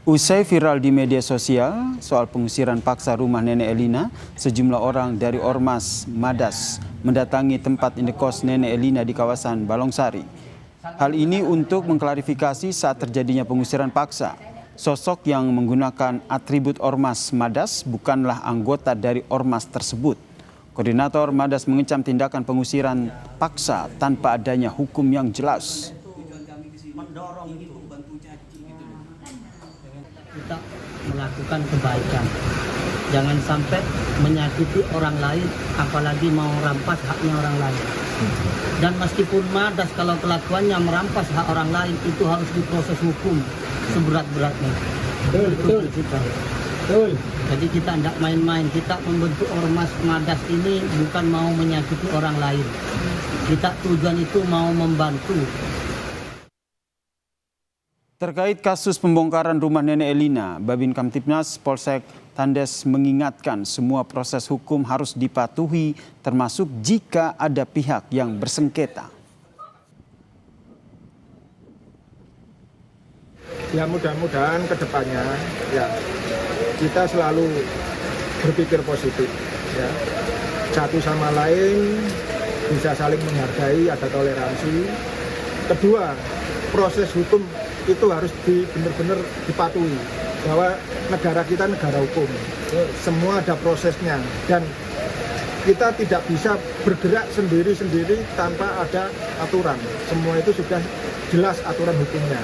Usai viral di media sosial soal pengusiran paksa rumah Nenek Elina, sejumlah orang dari Ormas Madas mendatangi tempat indekos Nenek Elina di kawasan Balongsari. Hal ini untuk mengklarifikasi saat terjadinya pengusiran paksa. Sosok yang menggunakan atribut Ormas Madas bukanlah anggota dari Ormas tersebut. Koordinator Madas mengecam tindakan pengusiran paksa tanpa adanya hukum yang jelas. Kita melakukan kebaikan, jangan sampai menyakiti orang lain, apalagi mau rampas haknya orang lain. Dan meskipun Madas kalau kelakuannya merampas hak orang lain, itu harus diproses hukum seberat-beratnya. Betul. Jadi kita tidak main-main, kita membentuk Ormas Madas ini bukan mau menyakiti orang lain. Kita tujuan itu mau membantu. Terkait kasus pembongkaran rumah Nenek Elina, Babin Kamtibnas Polsek Tandes mengingatkan semua proses hukum harus dipatuhi termasuk jika ada pihak yang bersengketa. Ya mudah-mudahan ke depannya ya kita selalu berpikir positif ya. Satu sama lain bisa saling menghargai, ada toleransi. Kedua, proses hukum itu harus benar-benar dipatuhi bahwa negara kita negara hukum, semua ada prosesnya dan kita tidak bisa bergerak sendiri-sendiri tanpa ada aturan. Semua itu sudah jelas aturan hukumnya.